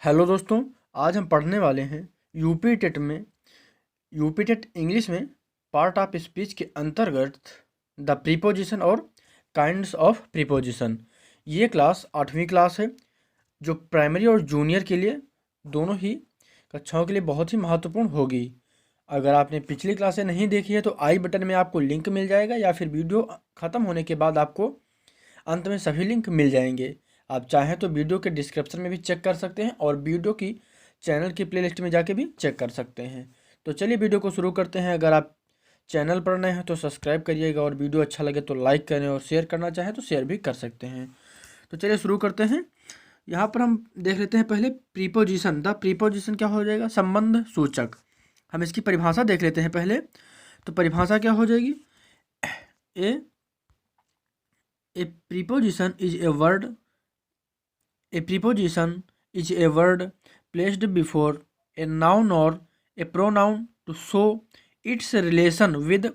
Hello दोस्तों, आज हम पढ़ने वाले हैं यूपी टेट इंग्लिश में पार्ट ऑफ स्पीच के अंतर्गत द प्रीपोजिशन और काइंड्स ऑफ प्रीपोजिशन। ये क्लास 8वीं क्लास है जो प्राइमरी और जूनियर के लिए दोनों ही कक्षाओं के लिए बहुत ही महत्वपूर्ण होगी। अगर आपने पिछली क्लासें नहीं देखी है तो आई बटन में आपको लिंक मिल जाएगा या फिर वीडियो ख़त्म होने के बाद आपको अंत में सभी लिंक मिल जाएंगे। आप चाहें तो वीडियो के डिस्क्रिप्शन में भी चेक कर सकते हैं और वीडियो की चैनल की प्लेलिस्ट में जाके भी चेक कर सकते हैं। तो चलिए वीडियो को शुरू करते हैं। अगर आप चैनल पर नए हैं तो सब्सक्राइब करिएगा और वीडियो अच्छा लगे तो लाइक करें और शेयर करना चाहें तो शेयर भी कर सकते हैं। तो चलिए शुरू करते हैं। यहाँ पर हम देख लेते हैं पहले प्रीपोजिशन। द प्रीपोजिशन क्या हो जाएगा? संबंध सूचक। हम इसकी परिभाषा देख लेते हैं पहले। तो परिभाषा क्या हो जाएगी? A preposition is a word. A preposition is a word placed before a noun or a pronoun to show its relation with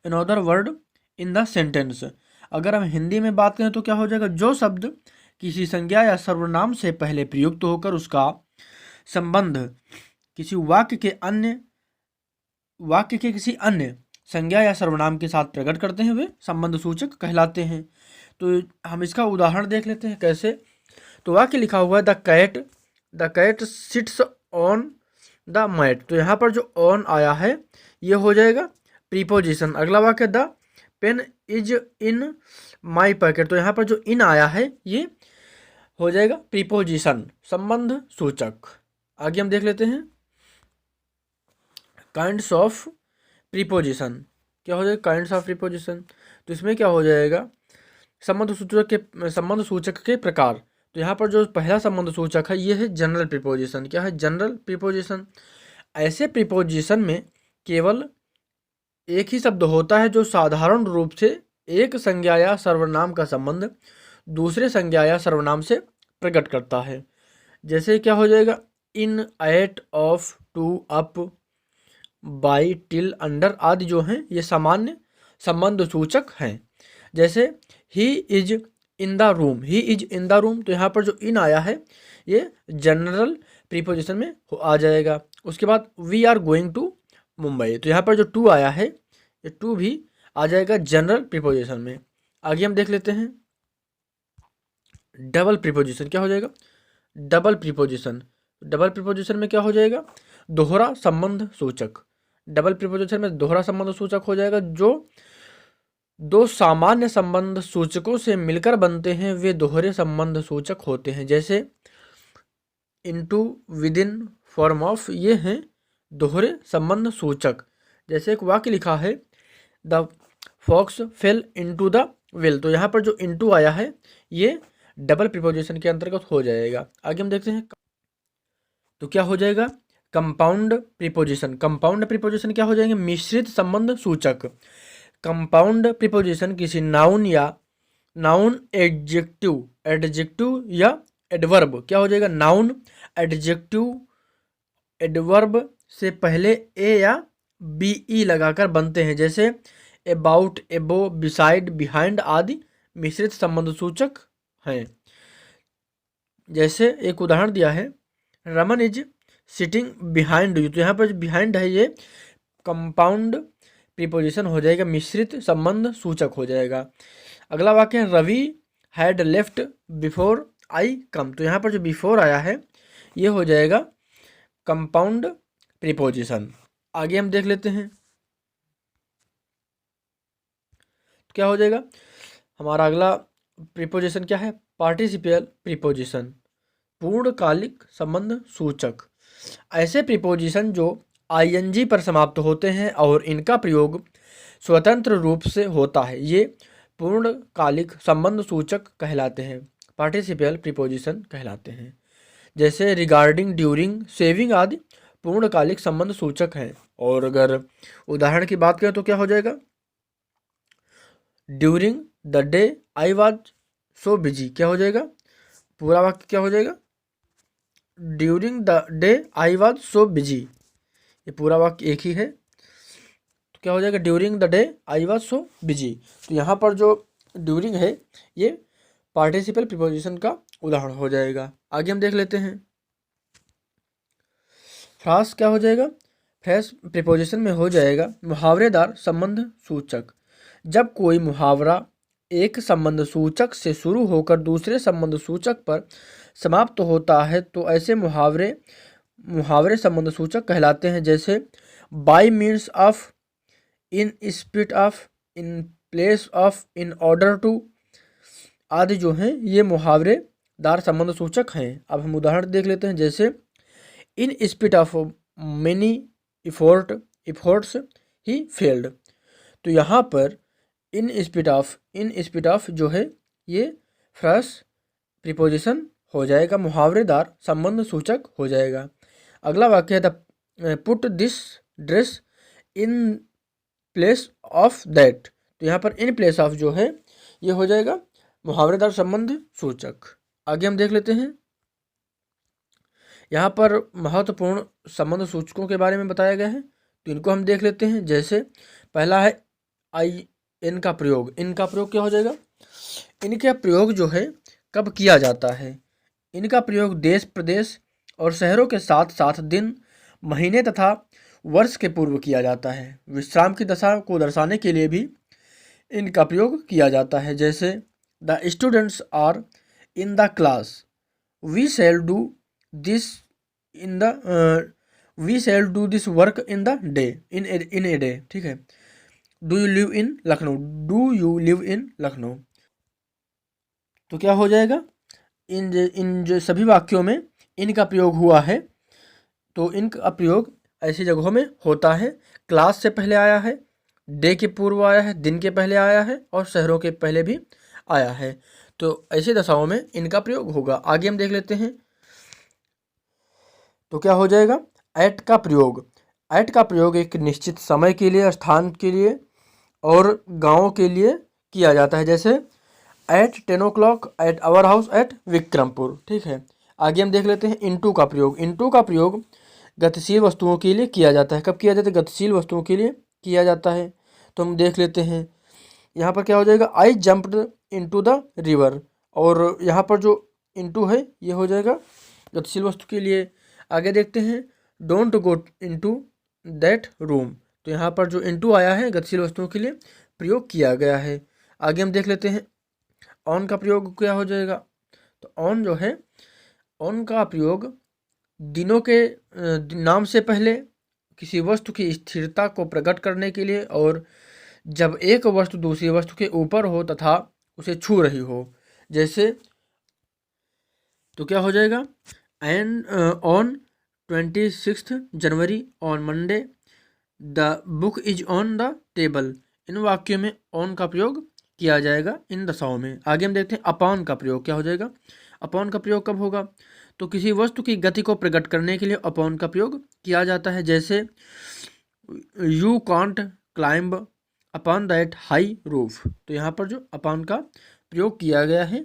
another word in the sentence. अगर हम हिंदी में बात करें तो क्या हो जाएगा? जो शब्द किसी संज्ञा या सर्वनाम से पहले प्रयुक्त होकर उसका संबंध किसी वाक्य के किसी अन्य संज्ञा या सर्वनाम के साथ प्रकट करते हैं वे संबंध सूचक कहलाते हैं। तो हम इसका उदाहरण देख लेते हैं कैसे। तो वाक्य लिखा हुआ है the cat sits on the mat. तो यहाँ पर जो ऑन आया है ये हो जाएगा प्रीपोजिशन। अगला वाक्य the pen is in my packet. तो यहाँ पर जो इन आया है ये हो जाएगा प्रीपोजिशन, संबंध सूचक। आगे हम देख लेते हैं काइंड्स ऑफ प्रीपोजिशन। क्या हो जाएगा? Kinds of preposition. तो इसमें क्या हो जाएगा? संबंध सूचक के प्रकार। तो यहाँ पर जो पहला संबंध सूचक है ये है जनरल प्रीपोजिशन। क्या है? General preposition. ऐसे प्रीपोजिशन में केवल एक ही शब्द होता है जो साधारण रूप से एक संज्ञा या सर्वनाम का संबंध दूसरे संज्ञा या सर्वनाम से प्रकट करता है। जैसे क्या हो जाएगा? In, at, of, to, up, by, till, under आदि जो हैं ये सामान्य संबंध सूचक हैं। जैसे he is in the room, he is in the room. तो यहाँ पर जो इन आया है ये जनरल प्रीपोजिशन में आ जाएगा। उसके बाद we are going to Mumbai. तो यहाँ पर जो टू आया है ये टू भी आ जाएगा जनरल प्रीपोजिशन में। आगे हम देख लेते हैं डबल प्रीपोजिशन। क्या हो जाएगा? Double preposition. डबल प्रीपोजिशन में क्या हो जाएगा? दोहरा संबंध सूचक। डबल प्रीपोजिशन में दोहरा संबंध सूचक हो जाएगा। जो दो सामान्य संबंध सूचकों से मिलकर बनते हैं वे दोहरे संबंध सूचक होते हैं। जैसे इनटू, विदिन, फॉर्म ऑफ, ये हैं दोहरे संबंध सूचक। जैसे एक वाक्य लिखा है the fox fell into the well. तो यहाँ पर जो इनटू आया है ये डबल प्रीपोजिशन के अंतर्गत हो जाएगा। आगे हम देखते हैं तो क्या हो जाएगा? Compound preposition. कंपाउंड प्रीपोजिशन क्या हो जाएंगे? मिश्रित संबंध सूचक। कंपाउंड प्रीपोजिशन किसी नाउन एडजेक्टिव या एडवर्ब। क्या हो जाएगा? नाउन, एडजेक्टिव, एडवर्ब से पहले ए या बी ई लगाकर बनते हैं। जैसे अबाउट, एबो, बिसाइड, बिहाइंड आदि मिश्रित संबंध सूचक हैं। जैसे एक उदाहरण दिया है Raman is sitting behind you. तो यहाँ पर जो बिहाइंड है ये कंपाउंड प्रीपोजिशन हो जाएगा, मिश्रित संबंध सूचक हो जाएगा। अगला वाक्य है Ravi had left before I come. तो यहाँ पर जो बिफोर आया है ये हो जाएगा कंपाउंड प्रीपोजिशन। आगे हम देख लेते हैं क्या हो जाएगा। हमारा अगला प्रीपोजिशन क्या है? पार्टिसिपल प्रीपोजिशन, पूर्णकालिक संबंध सूचक। ऐसे प्रीपोजिशन जो आईएनजी पर समाप्त होते हैं और इनका प्रयोग स्वतंत्र रूप से होता है ये पूर्णकालिक संबंध सूचक कहलाते हैं, पार्टिसिपल प्रीपोजिशन कहलाते हैं। जैसे रिगार्डिंग, ड्यूरिंग, सेविंग आदि पूर्णकालिक संबंध सूचक हैं। और अगर उदाहरण की बात करें तो क्या हो जाएगा? During the day I was so busy. क्या हो जाएगा? पूरा वाक्य क्या हो जाएगा? During the day I was so busy. ये पूरा वाक्य एक ही है तो क्या हो जाएगा? During the day I was so busy. तो यहाँ पर जो ड्यूरिंग है ये पार्टिसिपल प्रीपोजिशन का उदाहरण हो जाएगा। आगे हम देख लेते हैं फ्रास क्या हो जाएगा, फ्रेश प्रीपोजिशन में हो जाएगा मुहावरेदार संबंध सूचक। जब कोई मुहावरा एक संबंध सूचक से शुरू होकर दूसरे संबंध सूचक पर समाप्त होता है तो ऐसे मुहावरे मुहावरे संबंध सूचक कहलाते हैं। जैसे by means of, in spite of, in place of, in order to आदि जो हैं ये मुहावरेदार संबंध सूचक हैं। अब हम उदाहरण देख लेते हैं। जैसे इन spite of many efforts he failed. तो यहाँ पर इन स्पीड ऑफ जो है ये फर्स्ट प्रीपोजिशन हो जाएगा, मुहावरेदार संबंध सूचक हो जाएगा। अगला वाक्य है the put this dress in place of that. तो यहाँ पर इन प्लेस ऑफ जो है ये हो जाएगा मुहावरेदार संबंध सूचक। आगे हम देख लेते हैं। यहाँ पर महत्वपूर्ण संबंध सूचकों के बारे में बताया गया है, तो इनको हम देख लेते हैं। जैसे पहला है आई इन का प्रयोग। इनका प्रयोग क्या हो जाएगा, इनका प्रयोग जो है कब किया जाता है। इनका प्रयोग देश, प्रदेश और शहरों के साथ साथ दिन, महीने तथा वर्ष के पूर्व किया जाता है। विश्राम की दशा को दर्शाने के लिए भी इनका प्रयोग किया जाता है। जैसे the students are in the class, we shall do this in the we shall do this work in the day, in a day. ठीक है। Do you live in Lucknow, do you live in Lucknow. तो क्या हो जाएगा, इन जो सभी वाक्यों में इनका प्रयोग हुआ है, तो इनका प्रयोग ऐसी जगहों में होता है। क्लास से पहले आया है, डे के पूर्व आया है, दिन के पहले आया है और शहरों के पहले भी आया है। तो ऐसी दशाओं में इनका प्रयोग होगा। आगे हम देख लेते हैं। तो क्या हो जाएगा, एट का प्रयोग। एट का प्रयोग एक निश्चित समय के लिए, स्थान के लिए और गाँव के लिए किया जाता है। जैसे at 10 o'clock at our house at Vikrampur. ठीक है। आगे हम देख लेते हैं इनटू का प्रयोग। इनटू का प्रयोग गतिशील वस्तुओं के लिए किया जाता है। कब किया जाता है, गतिशील वस्तुओं के लिए किया जाता है। तो हम देख लेते हैं। यहाँ पर क्या हो जाएगा, आई जंप्ड इनटू द रिवर। और यहाँ पर जो इनटू है ये हो जाएगा गतिशील वस्तु के लिए। आगे देखते हैं, don't go into that room. तो यहाँ पर जो इनटू आया है गतिशील वस्तुओं के लिए प्रयोग किया गया है। आगे हम देख लेते हैं ऑन का प्रयोग क्या हो जाएगा। तो ऑन जो है, ऑन का प्रयोग दिनों के नाम से पहले किसी वस्तु की स्थिरता को प्रकट करने के लिए, और जब एक वस्तु दूसरी वस्तु के ऊपर हो तथा उसे छू रही हो। जैसे तो क्या हो जाएगा, and on 26 January, on Monday, the book is on the table. इन वाक्यों में ऑन का प्रयोग किया जाएगा इन दशाओं में। आगे हम देखते हैं अपॉन का प्रयोग क्या हो जाएगा। अपॉन का प्रयोग कब होगा, तो किसी वस्तु की गति को प्रकट करने के लिए अपॉन का प्रयोग किया जाता है। जैसे you can't climb upon that high roof. तो यहाँ पर जो अपॉन का प्रयोग किया गया है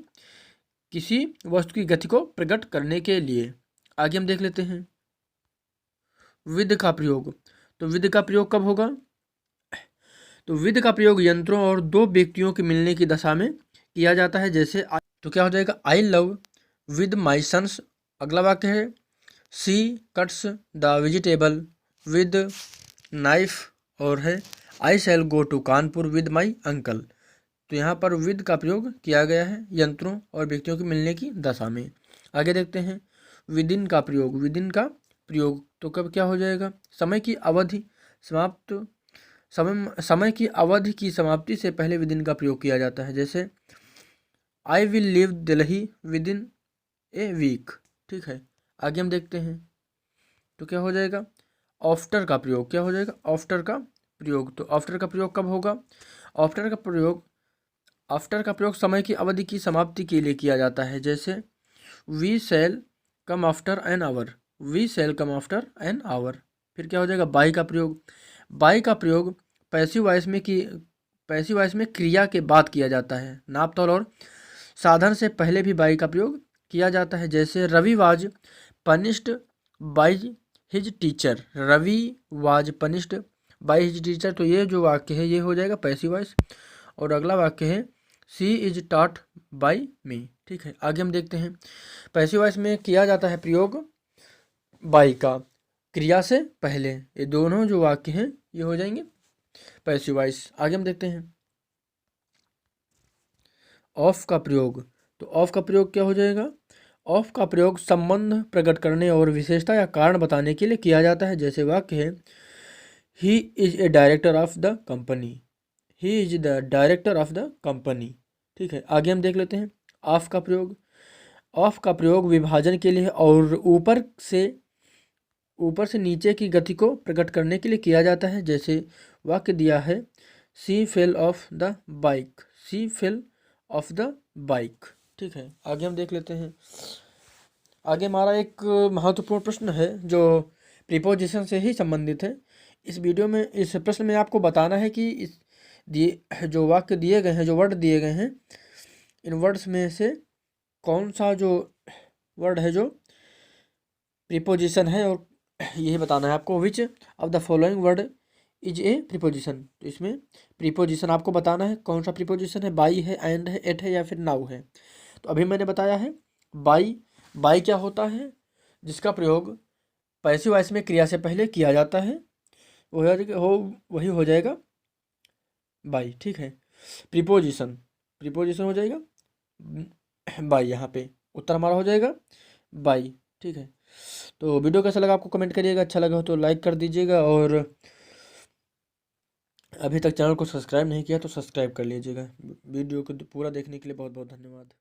किसी वस्तु की गति को प्रकट करने के लिए। आगे हम देख लेते हैं विद का प्रयोग। तो विद का प्रयोग कब होगा, तो विद का प्रयोग यंत्रों और दो व्यक्तियों के मिलने की दशा में किया जाता है। जैसे तो क्या हो जाएगा, I love with my sons. अगला वाक्य है she cuts the vegetable with knife, और है I shall go to Kanpur with my uncle. तो यहाँ पर विद का प्रयोग किया गया है यंत्रों और व्यक्तियों के मिलने की दशा में। आगे देखते हैं विदिन का प्रयोग। विदिन का प्रयोग तो कब क्या हो जाएगा, समय की अवधि समाप्त, समय की अवधि की समाप्ति से पहले विदिन का प्रयोग किया जाता है। जैसे I will leave Delhi within a week. ठीक है। आगे हम देखते हैं तो क्या हो जाएगा, आफ्टर का प्रयोग क्या हो जाएगा, आफ्टर का प्रयोग। तो आफ्टर का प्रयोग कब होगा, आफ्टर का प्रयोग समय की अवधि की समाप्ति के लिए किया जाता है। जैसे we shall come after an hour, we shall come after an hour. फिर क्या हो जाएगा, बाई का प्रयोग। बाई का प्रयोग पैसिव वॉइस में क्रिया के बाद किया जाता है। नाप तौल और साधन से पहले भी बाई का प्रयोग किया जाता है। जैसे Ravi was punished by his teacher, Ravi was punished by his teacher. तो ये जो वाक्य है ये हो जाएगा पैसिव वॉइस। और अगला वाक्य है सी इज टॉट बाई मी। ठीक है। आगे हम देखते हैं पैसिव वॉइस में किया जाता है प्रयोग बाई का। क्रिया से पहले, ये दोनों जो वाक्य हैं ये हो जाएंगे पैसिव वॉइस। आगे हम देखते हैं ऑफ का प्रयोग। तो ऑफ का प्रयोग क्या हो जाएगा? ऑफ का प्रयोग संबंध प्रकट करने और विशेषता या कारण बताने के लिए किया जाता है। जैसे वाक्य है he is a director of the company, he is the director of the company. ठीक है, आगे हम देख लेते हैं ऑफ का प्रयोग। ऑफ का प्रयोग विभाजन के लिए और ऊपर से नीचे की गति को प्रकट करने के लिए किया जाता है। जैसे वाक्य दिया है she fell off the bike, she fell off the bike. ठीक है, आगे हम देख लेते हैं। आगे हमारा एक महत्वपूर्ण प्रश्न है जो प्रीपोजिशन से ही संबंधित है। इस वीडियो में, इस प्रश्न में आपको बताना है कि इस दिए जो वाक्य दिए गए हैं, जो वर्ड दिए गए हैं, इन वर्ड्स में से कौन सा जो वर्ड है जो प्रीपोजिशन है, और यही बताना है आपको which of the following word is a preposition. तो इसमें प्रीपोजिशन आपको बताना है कौन सा प्रीपोजिशन है, बाई है, एंड है, एट है या फिर नाउ है। तो अभी मैंने बताया है बाई। बाई क्या होता है? जिसका प्रयोग पैसिव वॉइस में क्रिया से पहले किया जाता है, वही हो जाएगा बाई। ठीक है, प्रीपोजिशन, प्रीपोजिशन हो जाएगा बाई। यहाँ पे उत्तर हमारा हो जाएगा बाई। ठीक है, तो वीडियो कैसा लगा आपको कमेंट करिएगा, अच्छा लगा हो तो लाइक कर दीजिएगा, और अभी तक चैनल को सब्सक्राइब नहीं किया तो सब्सक्राइब कर लीजिएगा। वीडियो को पूरा देखने के लिए बहुत बहुत धन्यवाद।